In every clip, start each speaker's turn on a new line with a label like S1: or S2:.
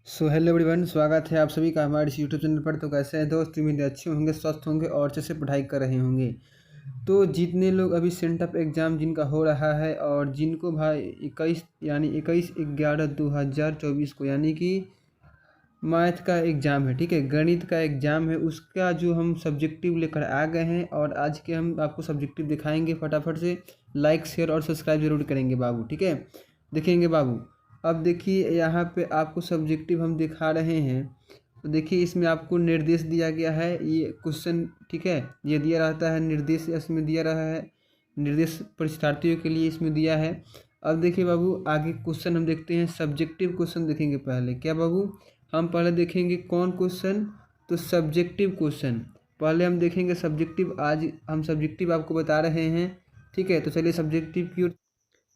S1: Hello everyone, स्वागत है आप सभी का हमारे इस यूट्यूब चैनल पर। तो कैसे हैं दोस्त? उम्मीद है अच्छे होंगे, स्वस्थ होंगे और अच्छे से पढ़ाई कर रहे होंगे। तो जितने लोग अभी सेंटअप एग्ज़ाम जिनका हो रहा है और जिनको भाई 21/11/2024 को यानी कि मैथ का एग्ज़ाम है, ठीक है, गणित का एग्ज़ाम है, उसका जो हम सब्जेक्टिव लेकर आ गए हैं और आज के हम आपको सब्जेक्टिव दिखाएंगे। फटाफट से लाइक शेयर और सब्सक्राइब जरूर करेंगे बाबू, ठीक है। देखेंगे बाबू, अब देखिए यहाँ पे आपको सब्जेक्टिव हम दिखा रहे हैं। तो देखिए इसमें आपको निर्देश दिया गया है, ये क्वेश्चन, ठीक है, ये दिया रहता है निर्देश, इसमें दिया रहा है निर्देश परीक्षार्थियों के लिए इसमें दिया है। अब देखिए बाबू, आगे क्वेश्चन हम देखते हैं, सब्जेक्टिव क्वेश्चन देखेंगे पहले। क्या बाबू? हम पहले देखेंगे कौन क्वेश्चन? तो सब्जेक्टिव क्वेश्चन पहले हम देखेंगे। सब्जेक्टिव आज हम सब्जेक्टिव आपको बता रहे हैं, ठीक है। तो चलिए सब्जेक्टिव की ओर।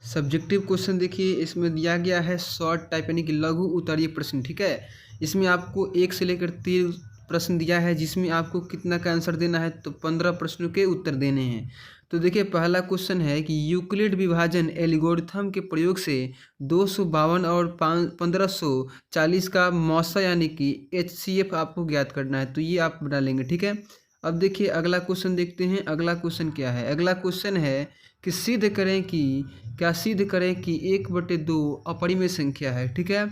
S1: सब्जेक्टिव क्वेश्चन देखिए इसमें दिया गया है शॉर्ट टाइप यानी कि लघु उत्तरीय प्रश्न, ठीक है। इसमें आपको 1 से लेकर 3 प्रश्न दिया है, जिसमें आपको कितना का आंसर देना है? तो 15 प्रश्नों के उत्तर देने हैं। तो देखिए पहला क्वेश्चन है कि यूक्लिड विभाजन एल्गोरिथम के प्रयोग से 252 और 1540 का मौसा यानी कि HCF आपको ज्ञात करना है। तो ये आप बना लेंगे, ठीक है। अब देखिए अगला क्वेश्चन देखते हैं। अगला क्वेश्चन क्या है? अगला क्वेश्चन है कि सिद्ध करें कि 1/2 अपरिमेय संख्या है, ठीक है।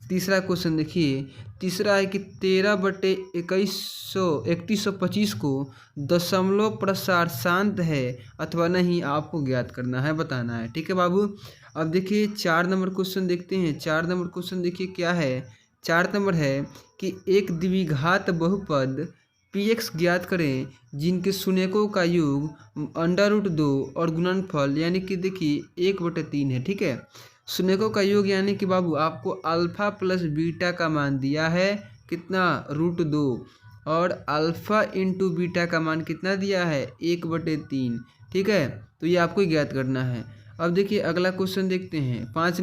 S1: तीसरा क्वेश्चन देखिए, तीसरा है कि 13/2125 को दशमलव प्रसार शांत है अथवा नहीं, आपको ज्ञात करना है, बताना है, ठीक है बाबू। अब देखिए 4 नंबर क्वेश्चन देखते हैं। 4 नंबर क्वेश्चन देखिए क्या है? 4 नंबर है कि एक द्विघात बहुपद px ज्ञात करें जिनके शून्यकों का योग √2 और गुणनफल यानी कि देखिए 1/3 है, ठीक है। शून्यकों का योग यानी कि बाबू आपको अल्फा प्लस बीटा का मान दिया है, कितना? √2, और अल्फा इंटू बीटा का मान कितना दिया है? 1/3, ठीक है। तो ये आपको ज्ञात करना है। अब देखिए अगला क्वेश्चन देखते हैं। 5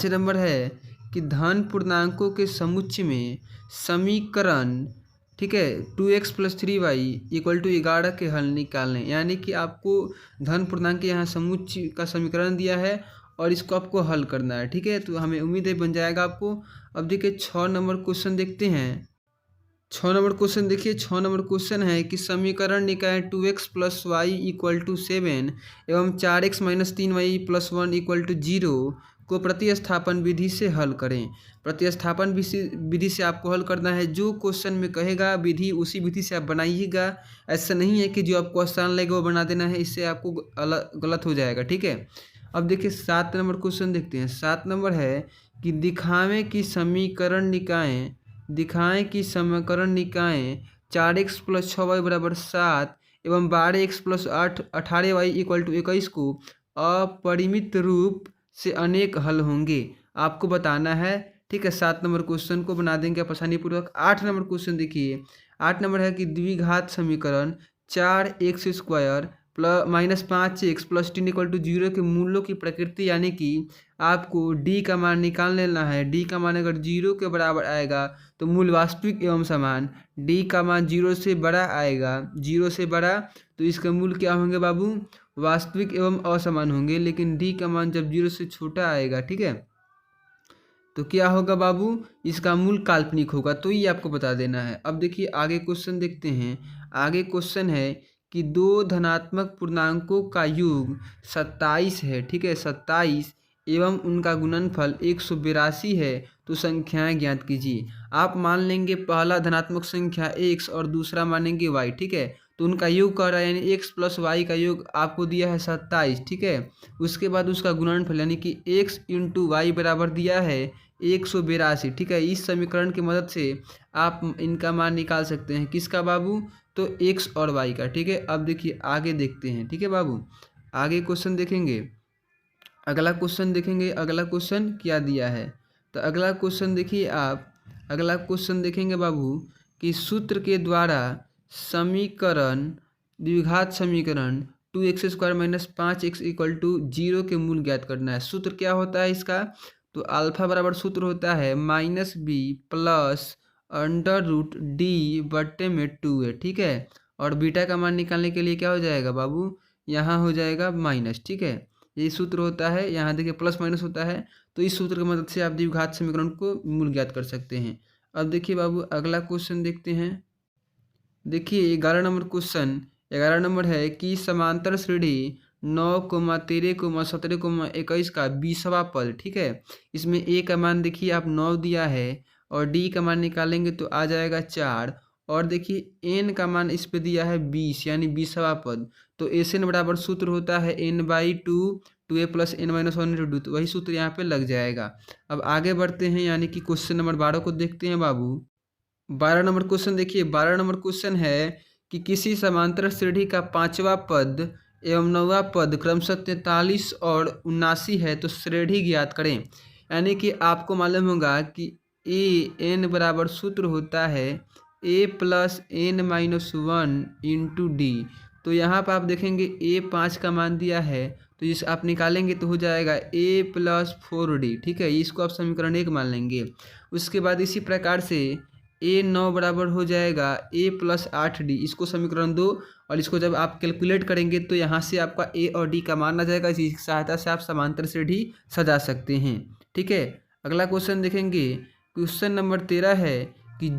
S1: नंबर है कि धन पूर्णांकों के समुच्चय में समीकरण, ठीक है, 2x + 3y = 11 के हल निकालने, यानी कि आपको धन पूर्णांक के यहाँ समुच्चय का समीकरण दिया है और इसको आपको हल करना है, ठीक है। तो हमें उम्मीद है बन जाएगा आपको। अब देखिए 6 नंबर क्वेश्चन देखते हैं। 6 नंबर क्वेश्चन देखिए, 6 नंबर क्वेश्चन है कि समीकरण निकाय 2x + y = 7 एवं 4x - 3y + 1 = 0 को प्रतिस्थापन विधि से हल करें। प्रतिस्थापन विधि से आपको हल करना है। जो क्वेश्चन में कहेगा विधि, उसी विधि से आप बनाइएगा। ऐसा नहीं है कि जो आपको आसान लगेगा वो बना देना है, इससे आपको गलत हो जाएगा, ठीक है। अब देखिए 7 नंबर क्वेश्चन देखते हैं। 7 नंबर है कि दिखाएं कि समीकरण निकाय 4x + 6y = 7 एवं 12x + 8 18y = 21 को अपरिमित रूप से अनेक हल होंगे, आपको बताना है, ठीक है। 7 नंबर क्वेश्चन को बना देंगे आप आसानी पूर्वक। 8 नंबर क्वेश्चन देखिए। 8 नंबर है कि द्विघात समीकरण 4x² -5x + 10 = 0 के मूलों की प्रकृति, यानी कि आपको d का मान निकाल लेना है। d का मान अगर 0 के बराबर आएगा तो मूल वास्तविक एवं समान, d का मान 0 से बड़ा आएगा, 0 से बड़ा, तो इसका मूल क्या होंगे बाबू? वास्तविक एवं असमान होंगे। लेकिन d का मान जब 0 से छोटा आएगा, ठीक है, तो क्या होगा बाबू? इसका मूल काल्पनिक होगा। तो ये आपको बता देना है। अब देखिए आगे क्वेश्चन देखते हैं। आगे क्वेश्चन है कि 2 धनात्मक पूर्णांकों का योग 27 है, ठीक है, 27 एवं उनका गुणनफल 182 है, तो संख्याएं ज्ञात कीजिए। आप मान लेंगे पहला धनात्मक संख्या x और दूसरा मानेंगे y, ठीक है। तो उनका योग कर रहा है, यानी x + y का योग आपको दिया है 27, ठीक है। उसके बाद उसका गुणनफल यानी कि x × y बराबर दिया है 182, ठीक है। इस समीकरण की मदद से आप इनका मान निकाल सकते हैं। किसका बाबू? तो x और y का, ठीक है। अब देखिए आगे देखते हैं, ठीक है बाबू। आगे क्वेश्चन देखेंगे। अगला क्वेश्चन देखेंगे। अगला क्वेश्चन क्या दिया है? तो अगला क्वेश्चन देखिए आप। अगला क्वेश्चन देखेंगे बाबू कि सूत्र के द्वारा समीकरण, द्विघात समीकरण 2x² - 5x = 0 के मूल ज्ञात करना है। सूत्र क्या होता है इसका? तो अल्फा बराबर सूत्र होता है -b + √d/2 है, ठीक है। और बीटा का मान निकालने के लिए क्या हो जाएगा बाबू? यहाँ हो जाएगा माइनस, ठीक है। ये सूत्र होता है। यहाँ देखिए प्लस माइनस होता है, तो इस सूत्र की मदद से आप द्विघात समीकरण को मूल ज्ञात कर सकते हैं। अब देखिए बाबू अगला क्वेश्चन देखते हैं। देखिए 11 नंबर है कि समांतर श्रेणी 9, 13, 17, 21 का 20वां पद, ठीक है। इसमें ए का मान देखिए आप 9 दिया है और डी का मान निकालेंगे तो आ जाएगा 4 और देखिए एन का मान इस पे दिया है 20 यानी 20वां पद। तो एस एन बराबर सूत्र होता है n/2 2a + n-1/2, तो वही सूत्र यहाँ पे लग जाएगा। अब आगे बढ़ते हैं यानी कि क्वेश्चन नंबर 12 को देखते हैं बाबू। 12 नंबर क्वेश्चन देखिए। 12 नंबर क्वेश्चन है कि किसी समांतर श्रेणी का 5वां पद एवं 9वां पद क्रमशः 43 और 79 है, तो श्रेणी ज्ञात करें। यानी कि आपको मालूम होगा कि ए एन बराबर सूत्र होता है a + n-1 इंटू डी। तो यहाँ पर आप देखेंगे a 5 का मान दिया है, तो इस आप निकालेंगे तो हो जाएगा a + 4d, ठीक है। इसको आप समीकरण 1 मान लेंगे। उसके बाद इसी प्रकार से a9 बराबर हो जाएगा a + 8d, इसको समीकरण 2, और इसको जब आप कैलकुलेट करेंगे तो यहाँ से आपका a और d का मान आ जाएगा। इसी की सहायता से आप समांतर श्रेणी सजा सकते हैं, ठीक है। अगला क्वेश्चन देखेंगे। क्वेश्चन नंबर 13 है कि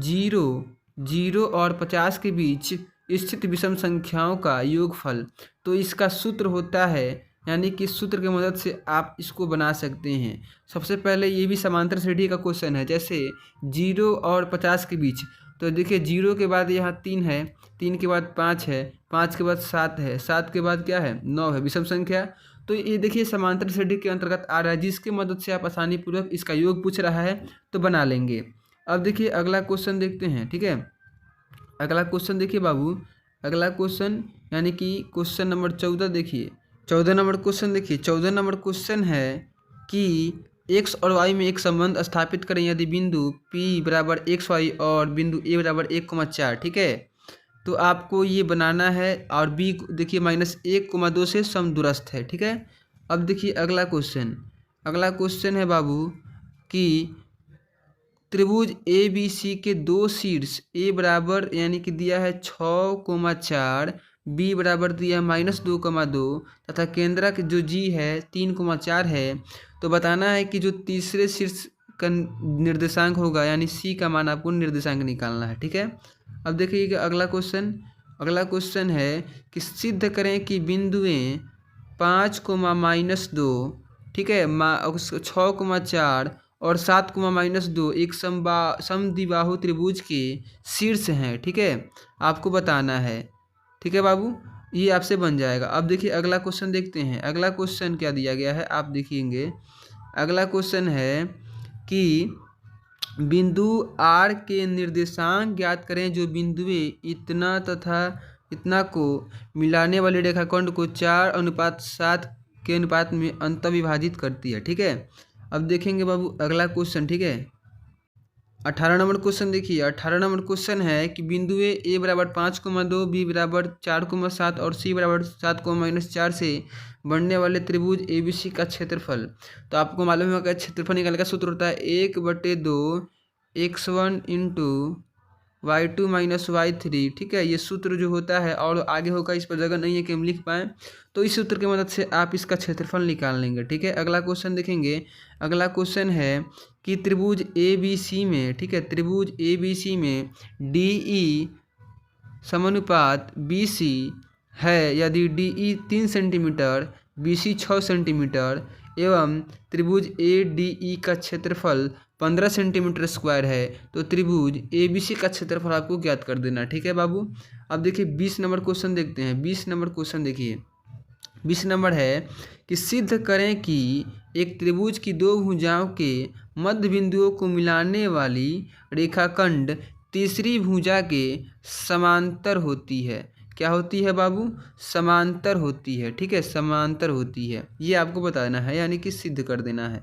S1: 0 और 50 के बीच स्थित विषम संख्याओं का योगफल। तो इसका सूत्र होता है, यानी कि सूत्र की मदद से आप इसको बना सकते हैं। सबसे पहले ये भी समांतर श्रेणी का क्वेश्चन है, जैसे 0 और 50 के बीच। तो देखिए 0 के बाद यहाँ 3 है, 3 के बाद 5 है, 5 के बाद 7 है, 7 के बाद क्या है 9 है, विषम संख्या। तो ये देखिए समांतर श्रेणी के अंतर्गत आ रहा है, जिसकी मदद से आप आसानी पूर्वक इसका योग पूछ रहा है तो बना लेंगे। अब देखिए अगला क्वेश्चन देखते हैं, ठीक है। अगला क्वेश्चन देखिए बाबू। अगला क्वेश्चन यानी कि क्वेश्चन नंबर 14 देखिए। 14 नंबर क्वेश्चन देखिए। 14 नंबर क्वेश्चन है कि x और y में एक संबंध स्थापित करें यदि बिंदु P बराबर XY और बिंदु A बराबर 1,4, ठीक है। तो आपको ये बनाना है और B देखिए -1,2 से समदूरस्थ है, ठीक है। अब देखिए अगला क्वेश्चन। अगला क्वेश्चन है बाबू कि त्रिभुज ए बी सी के दो शीर्ष ए बराबर यानी कि दिया है 6,4, बी बराबर दिया है -2,2 तथा केंद्रक जो जी है 3,4 है। तो बताना है कि जो तीसरे शीर्ष का निर्देशांक होगा यानी सी का मान आपको निर्देशांक निकालना है, ठीक है। अब देखिए अगला क्वेश्चन। अगला क्वेश्चन है कि सिद्ध करें कि बिंदुएं 5,-2, ठीक है, 6,4 और 7,-2 एक समद्विबाहु त्रिभुज के शीर्ष हैं, ठीक है। आपको बताना है, ठीक है बाबू, ये आपसे बन जाएगा। अब देखिए अगला क्वेश्चन देखते हैं। अगला क्वेश्चन क्या दिया गया है आप देखिएंगे। अगला क्वेश्चन है कि बिंदु आर के निर्देशांक ज्ञात करें जो बिंदुएं इतना तथा इतना को मिलाने वाले रेखाखंड को 4:7 के अनुपात में अंतर्विभाजित करती है, ठीक है। अब देखेंगे बाबू अगला क्वेश्चन, ठीक है। 18 नंबर क्वेश्चन देखिए। 18 नंबर क्वेश्चन है कि बिंदुएं ए बराबर 5,2, बी बराबर 4,7 और सी बराबर 7,-4 से बनने वाले त्रिभुज ABC का क्षेत्रफल। तो आपको मालूम होगा क्षेत्रफल निकालने का सूत्र होता है 1/2 x1 × y2 - y3, ठीक है। ये सूत्र जो होता है और आगे होगा, इस पर जगह नहीं है कि हम लिख पाएँ, तो इस सूत्र की मदद से आप इसका क्षेत्रफल निकाल लेंगे, ठीक है। अगला क्वेश्चन देखेंगे। अगला क्वेश्चन है कि त्रिभुज ABC में, ठीक है, त्रिभुज ABC में DE समानुपात BC है यदि DE 3 सेंटीमीटर, BC 6 सेंटीमीटर एवं त्रिभुज ADE का क्षेत्रफल 15 सेंटीमीटर स्क्वायर है, तो त्रिभुज ABC का क्षेत्रफल आपको ज्ञात कर देना, ठीक है बाबू। अब देखिए 20 नंबर क्वेश्चन देखते हैं। 20 नंबर क्वेश्चन देखिए। 20 नंबर है कि सिद्ध करें कि एक त्रिभुज की दो भुजाओं के मध्य बिंदुओं को मिलाने वाली रेखाखंड तीसरी भुजा के समांतर होती है। क्या होती है बाबू? समांतर होती है, ठीक है, समांतर होती है। ये आपको बताना है यानी कि सिद्ध कर देना है।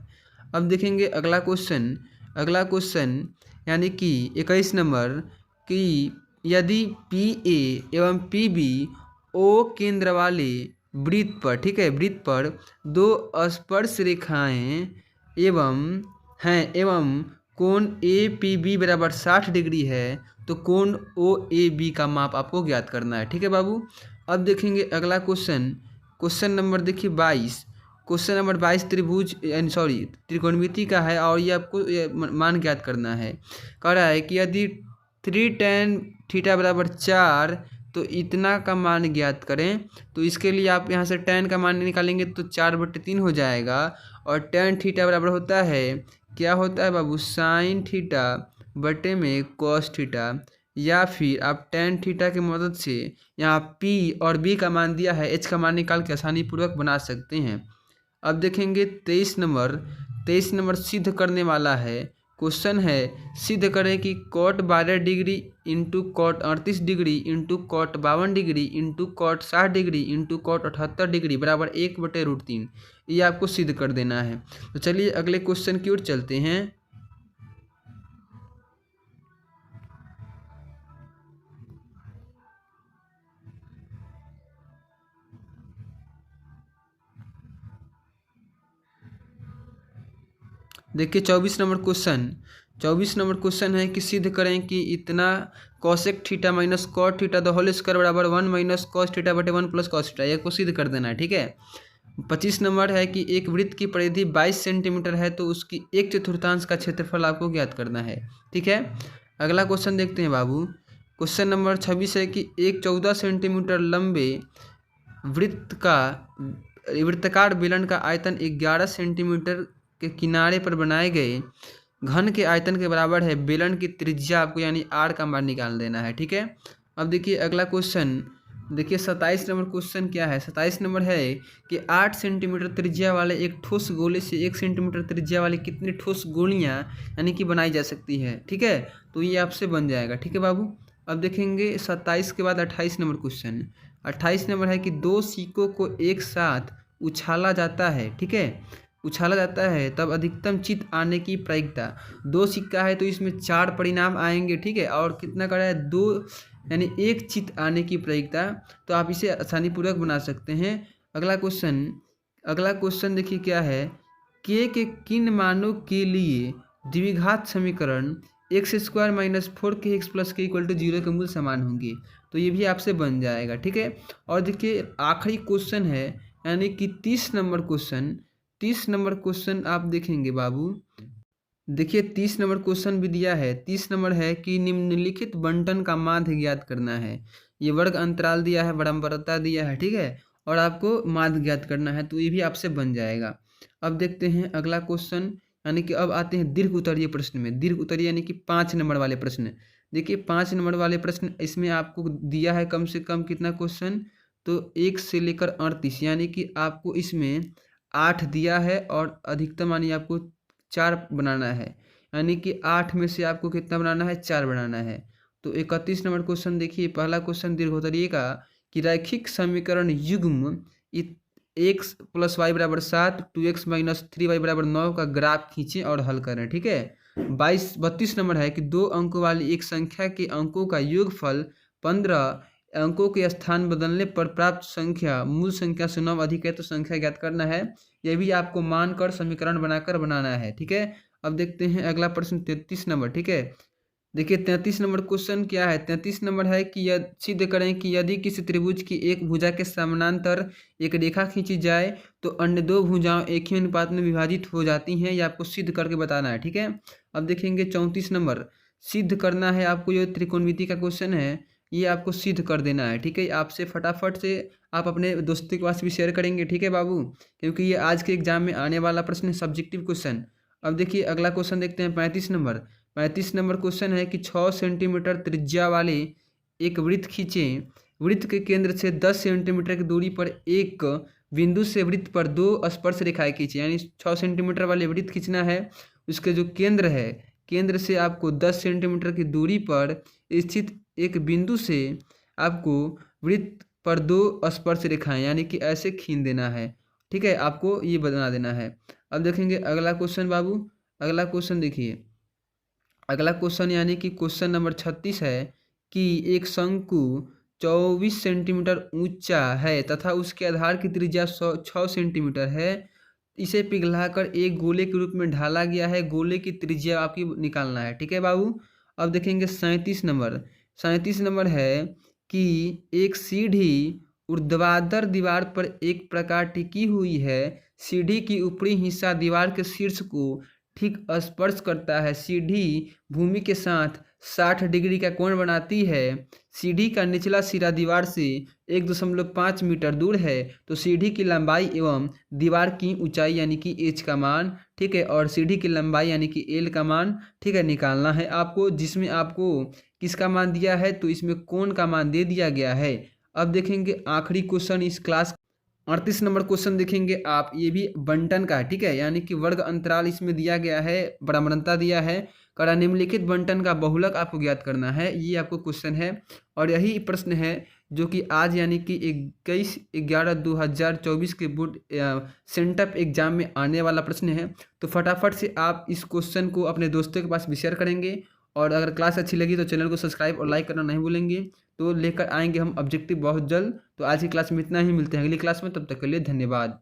S1: अब देखेंगे अगला क्वेश्चन। अगला क्वेश्चन यानी कि 21 नंबर कि यदि PA एवं PB O केंद्र वाले वृत्त पर, ठीक है, वृत्त पर दो स्पर्श रेखाएं एवं कोण APB बराबर 60 डिग्री है, तो कोण OAB का माप आपको ज्ञात करना है, ठीक है बाबू। अब देखेंगे अगला क्वेश्चन। क्वेश्चन नंबर देखिए 22। क्वेश्चन नंबर 22 त्रिभुज यानी सॉरी त्रिकोणमिति का है और ये आपको मान ज्ञात करना है। कह रहा है कि यदि 3 tan थीटा बराबर 4 तो इतना का मान ज्ञात करें। तो इसके लिए आप यहाँ से tan का मान निकालेंगे तो 4/3 हो जाएगा और tan थीटा बराबर होता है, क्या होता है बाबू, sin थीटा बटे में cos थीटा, या फिर आप tan थीटा की मदद से यहाँ P और B का मान दिया है, H का मान निकाल के आसानी पूर्वक बना सकते हैं। अब देखेंगे 23 नंबर सिद्ध करने वाला है। क्वेश्चन है सिद्ध करें कि cot 12 degree into cot 38 degree into cot 52 degree into cot 60 degree into cot 78 degree बराबर 1/√3। ये आपको सिद्ध कर देना है। तो चलिए अगले क्वेश्चन की ओर चलते हैं। देखिए 24 नंबर क्वेश्चन है कि सिद्ध करें कि इतना cosec theta minus cot theta the whole square बराबर 1 माइनस कॉस थीटा बटे 1 प्लस कॉस थीटा, ये को सिद्ध कर देना है। ठीक है। 25 नंबर है कि एक वृत्त की परिधि 22 सेंटीमीटर है तो उसकी 1/4 का क्षेत्रफल आपको ज्ञात करना है। ठीक है। अगला क्वेश्चन देखते हैं बाबू। क्वेश्चन नंबर 26 है कि एक 14 सेंटीमीटर लंबे वृत्ताकार बेलन का आयतन 11 सेंटीमीटर के किनारे पर बनाए गए घन के आयतन के बराबर है। बेलन की त्रिज्या आपको यानी आर का मान निकाल देना है। ठीक है। अब देखिए अगला क्वेश्चन, देखिए 27 नंबर क्वेश्चन क्या है। 27 नंबर है कि 8 सेंटीमीटर त्रिज्या वाले एक ठोस गोले से 1 सेंटीमीटर त्रिज्या वाली कितनी ठोस गोलियां यानी कि बनाई जा सकती है। ठीक है। तो ये आपसे बन जाएगा। ठीक है बाबू। अब देखेंगे 27 के बाद 28 नंबर क्वेश्चन। 28 नंबर है कि 2 सिक्कों को एक साथ उछाला जाता है। ठीक है। उछाला जाता है तब अधिकतम चित आने की प्रायिकता, 2 सिक्का है तो इसमें 4 परिणाम आएंगे। ठीक है। और कितना कर रहा है 2 यानी 1 चित आने की प्रायिकता, तो आप इसे आसानी पूर्वक बना सकते हैं। अगला क्वेश्चन देखिए क्या है, के किन मानों के लिए द्विघात समीकरण x² माइनस 4kx प्लस के इक्वल टू 0 के मूल समान होंगे। तो ये भी आपसे बन जाएगा। ठीक है। और देखिए आखिरी क्वेश्चन है यानी कि 30 नंबर क्वेश्चन आप देखेंगे बाबू। देखिए 30 नंबर क्वेश्चन भी दिया है। 30 नंबर है कि निम्नलिखित बंटन का माध्य ज्ञात करना है। ये वर्ग अंतराल दिया है, बराबरता दिया है। ठीक है। और आपको माध्य ज्ञात करना है तो ये भी आपसे बन जाएगा। अब देखते हैं अगला क्वेश्चन, यानी कि अब आते हैं दीर्घ उत्तरीय प्रश्न में। दीर्घ उत्तरीय यानी कि 5 नंबर वाले प्रश्न। देखिए 5 नंबर वाले प्रश्न, इसमें आपको दिया है कम से कम कितना क्वेश्चन, तो 1 से लेकर 38, यानी कि आपको इसमें 8 दिया है और अधिकतम यानी आपको 4 बनाना है। यानी कि 8 में से आपको कितना बनाना है, 4 बनाना है। तो 31 नंबर क्वेश्चन देखिए, पहला क्वेश्चन दीर्घोत्तरीय का कि रैखिक समीकरण युग्म x + y = 7, 2x - 3y = 9 का ग्राफ खींचें और हल करें। ठीक है। 32 नंबर है कि 2 अंकों वाली एक संख्या के अंकों का योगफल 15 अंकों के स्थान बदलने पर प्राप्त संख्या मूल संख्या से 9 अधिक है तो संख्या ज्ञात करना है। यह भी आपको मानकर समीकरण बनाकर बनाना है। ठीक है। अब देखते हैं अगला प्रश्न 33 नंबर। ठीक है। देखिए 33 नंबर क्वेश्चन क्या है। 33 नंबर है कि यह सिद्ध करें कि यदि किसी त्रिभुज की एक भुजा के समानांतर एक रेखा खींची जाए तो अन्य 2 भुजाएं एक ही अनुपात में विभाजित हो जाती हैं। यह आपको सिद्ध करके बताना है। ठीक है। अब देखेंगे 34 नंबर, सिद्ध करना है आपको। जो त्रिकोणमिति का क्वेश्चन है ये आपको सिद्ध कर देना है। ठीक है। आपसे फटाफट से आप अपने दोस्तों के पास भी शेयर करेंगे। ठीक है बाबू, क्योंकि ये आज के एग्जाम में आने वाला प्रश्न है, सब्जेक्टिव क्वेश्चन। अब देखिए अगला क्वेश्चन देखते हैं 35 नंबर। 35 नंबर क्वेश्चन है कि 6 सेंटीमीटर त्रिज्या वाले एक वृत्त खींचें। वृत्त के केंद्र से 10 सेंटीमीटर की दूरी पर एक बिंदु से वृत्त पर 2 स्पर्श रेखाएं खींचें। यानी 6 सेंटीमीटर वाले वृत्त खींचना है, उसके जो केंद्र है, केंद्र से आपको 10 सेंटीमीटर की दूरी पर स्थित एक बिंदु से आपको वृत्त पर 2 स्पर्श रेखाएं यानी कि ऐसे खींच देना है। ठीक है। आपको ये बना देना है। अब देखेंगे अगला क्वेश्चन बाबू। अगला क्वेश्चन देखिए, अगला क्वेश्चन यानी कि क्वेश्चन नंबर 36 है कि एक शंकु 24 सेंटीमीटर ऊंचा है तथा उसके आधार की त्रिज्या 6 सेंटीमीटर है। इसे पिघलाकर एक गोले के रूप में ढाला गया है। गोले की त्रिज्या आपकी निकालना है। ठीक है बाबू। अब देखेंगे 37 नंबर। 37 नंबर है कि एक सीढ़ी ऊर्ध्वाधर दीवार पर एक प्रकार टिकी हुई है। सीढ़ी की ऊपरी हिस्सा दीवार के शीर्ष को ठीक स्पर्श करता है। सीढ़ी भूमि के साथ 60 डिग्री का कोण बनाती है। सीढ़ी का निचला सिरा दीवार से 1.5 मीटर दूर है। तो सीढ़ी की लंबाई एवं दीवार की ऊंचाई यानी कि एच का मान, ठीक है, और सीढ़ी की लंबाई यानी कि एल का मान, ठीक है, निकालना है आपको। जिसमें आपको किसका मान दिया है, तो इसमें कोण का मान दे दिया गया है। अब देखेंगे आखिरी क्वेश्चन इस क्लास 38 नंबर क्वेश्चन देखेंगे आप, ये भी बंटन का है, ठीक है, यानी कि वर्ग अंतराल इसमें दिया गया है, बराबरता दिया है। कड़ा निम्नलिखित बंटन का बहुलक आपको ज्ञात करना है, ये आपको क्वेश्चन है। और यही प्रश्न है जो कि आज यानी कि 21/11/2024 के बोर्ड सेंटअप एग्जाम में आने वाला प्रश्न है। तो फटाफट से आप इस क्वेश्चन को अपने दोस्तों के पास भी शेयर करेंगे। और अगर क्लास अच्छी लगी तो चैनल को सब्सक्राइब और लाइक करना नहीं भूलेंगे। तो लेकर आएंगे हम ऑब्जेक्टिव बहुत जल्द। तो आज की क्लास में इतना ही, मिलते हैं अगली क्लास में, तब तक के लिए धन्यवाद।